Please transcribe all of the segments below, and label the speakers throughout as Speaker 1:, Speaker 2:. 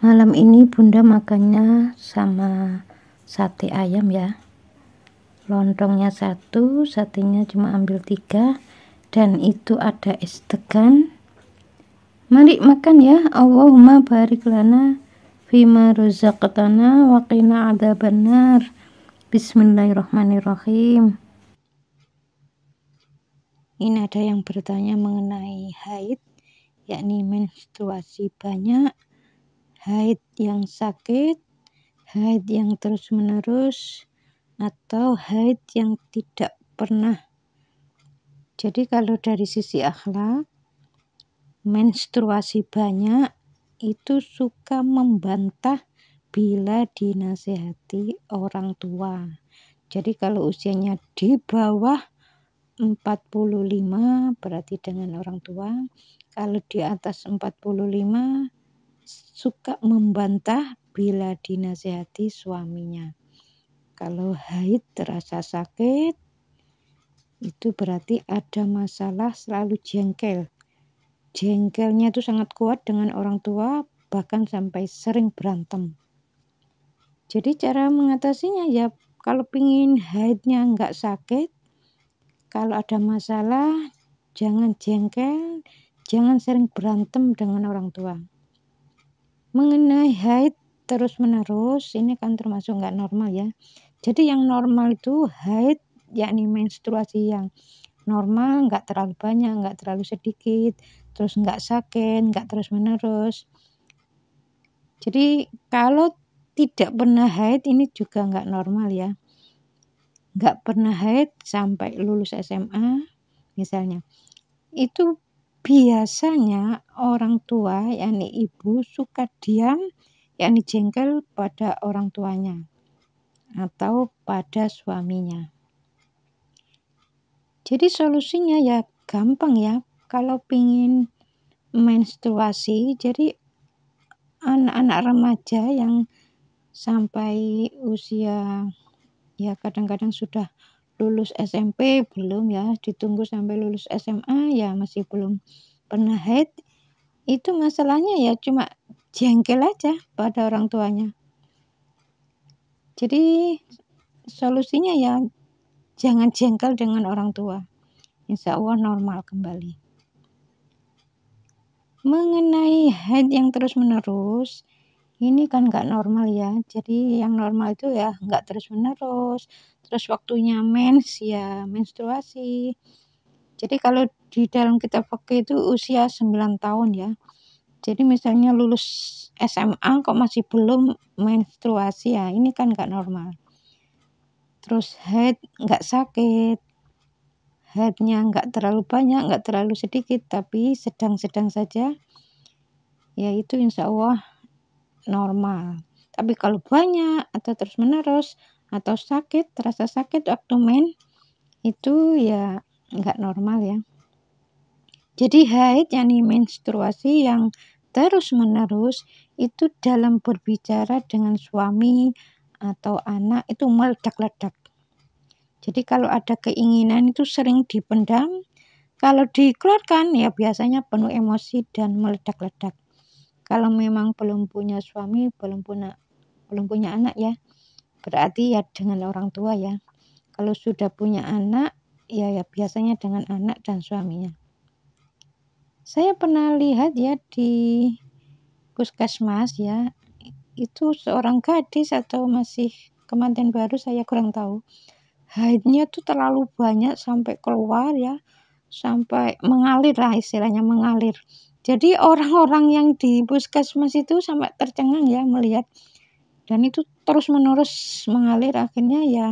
Speaker 1: Malam ini Bunda makannya sama sate ayam ya. Lontongnya 1, satenya cuma ambil 3, dan itu ada es degan. Mari makan ya. Allahumma barik lana fima rozaqtana wa qina adzabannar. Bismillahirrahmanirrahim. Ini ada yang bertanya mengenai haid, yakni menstruasi banyak, haid yang sakit, haid yang terus-menerus, atau haid yang tidak pernah. Jadi kalau dari sisi akhlak, menstruasi banyak itu suka membantah bila dinasehati orang tua. Jadi kalau usianya di bawah 45 berarti dengan orang tua, kalau di atas 45 suka membantah bila dinasehati suaminya. Kalau haid terasa sakit, itu berarti ada masalah, selalu jengkel. Jengkelnya itu sangat kuat dengan orang tua, bahkan sampai sering berantem. Jadi cara mengatasinya ya, kalau pingin haidnya nggak sakit, kalau ada masalah, jangan jengkel, jangan sering berantem dengan orang tua. Mengenai haid terus-menerus, ini kan termasuk nggak normal ya. Jadi yang normal itu haid, yakni menstruasi yang normal, nggak terlalu banyak, nggak terlalu sedikit, terus nggak sakit, nggak terus-menerus. Jadi kalau tidak pernah haid ini juga nggak normal ya. Nggak pernah haid sampai lulus SMA misalnya. Itu biasanya orang tua, yakni ibu, suka diam, yakni jengkel pada orang tuanya atau pada suaminya. Jadi solusinya ya gampang ya. Kalau pingin menstruasi, jadi anak-anak remaja yang sampai usia ya kadang-kadang sudah lulus SMP belum ya, ditunggu sampai lulus SMA ya masih belum pernah haid, itu masalahnya ya cuma jengkel aja pada orang tuanya. Jadi solusinya ya jangan jengkel dengan orang tua, insya Allah normal kembali. Mengenai haid yang terus-menerus, ini kan nggak normal ya. Jadi yang normal itu ya nggak terus-menerus, terus waktunya mens ya menstruasi. Jadi kalau di dalam kitab fikih itu usia 9 tahun ya. Jadi misalnya lulus SMA kok masih belum menstruasi ya, ini kan nggak normal. Terus haid nggak sakit, haidnya nggak terlalu banyak, nggak terlalu sedikit, tapi sedang-sedang saja, ya itu insya Allah normal. Tapi kalau banyak atau terus-menerus atau sakit, terasa sakit waktu itu ya nggak normal ya. Jadi haid yakni menstruasi yang terus-menerus itu dalam berbicara dengan suami atau anak itu meledak-ledak. Jadi kalau ada keinginan itu sering dipendam, kalau dikeluarkan ya biasanya penuh emosi dan meledak-ledak. Kalau memang belum punya suami, belum punya anak ya, berarti ya dengan orang tua ya. Kalau sudah punya anak, ya biasanya dengan anak dan suaminya. Saya pernah lihat ya di puskesmas ya, itu seorang gadis atau masih kemanten baru saya kurang tahu. Haidnya tuh terlalu banyak sampai keluar ya, sampai mengalir lah istilahnya, mengalir. Jadi orang-orang yang di puskesmas itu sampai tercengang ya melihat, dan itu terus-menerus mengalir, akhirnya ya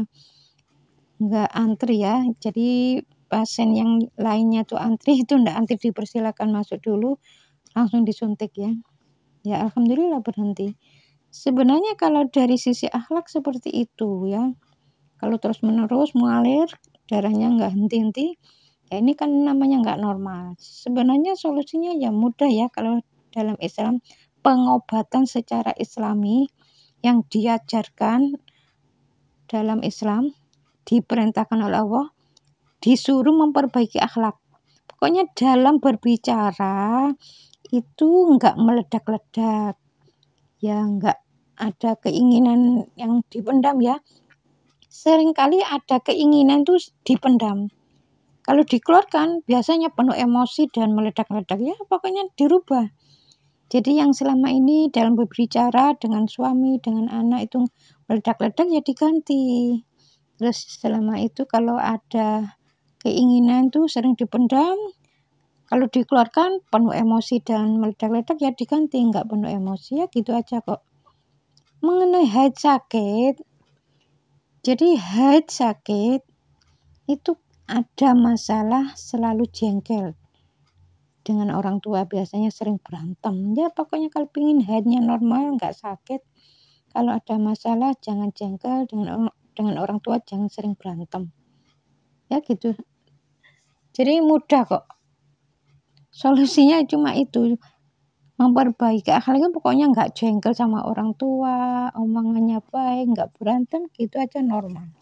Speaker 1: nggak antri ya. Jadi pasien yang lainnya tuh antri, itu nggak antri, dipersilakan masuk dulu, langsung disuntik ya. Ya alhamdulillah berhenti. Sebenarnya kalau dari sisi akhlak seperti itu ya, kalau terus-menerus mengalir, darahnya nggak henti-henti, ya ini kan namanya nggak normal. Sebenarnya solusinya ya mudah ya kalau dalam Islam, pengobatan secara islami yang diajarkan dalam Islam, diperintahkan oleh Allah, disuruh memperbaiki akhlak. Pokoknya dalam berbicara itu nggak meledak-ledak. ya nggak ada keinginan yang dipendam ya. Seringkali ada keinginan tuh dipendam. Kalau dikeluarkan biasanya penuh emosi dan meledak-ledak, ya pokoknya dirubah. Jadi yang selama ini dalam berbicara dengan suami, dengan anak itu meledak-ledak ya diganti. Terus selama itu kalau ada keinginan tuh sering dipendam, kalau dikeluarkan penuh emosi dan meledak-ledak ya diganti, nggak penuh emosi, ya gitu aja kok. Mengenai haid sakit, jadi haid sakit itu ada masalah selalu jengkel dengan orang tua, biasanya sering berantem. Ya pokoknya kalau pingin haidnya normal, nggak sakit, kalau ada masalah jangan jengkel dengan orang tua, jangan sering berantem. Ya gitu. Jadi mudah kok. Solusinya cuma itu, memperbaiki akhlaknya, pokoknya nggak jengkel sama orang tua, omongannya baik, nggak berantem, gitu aja normal.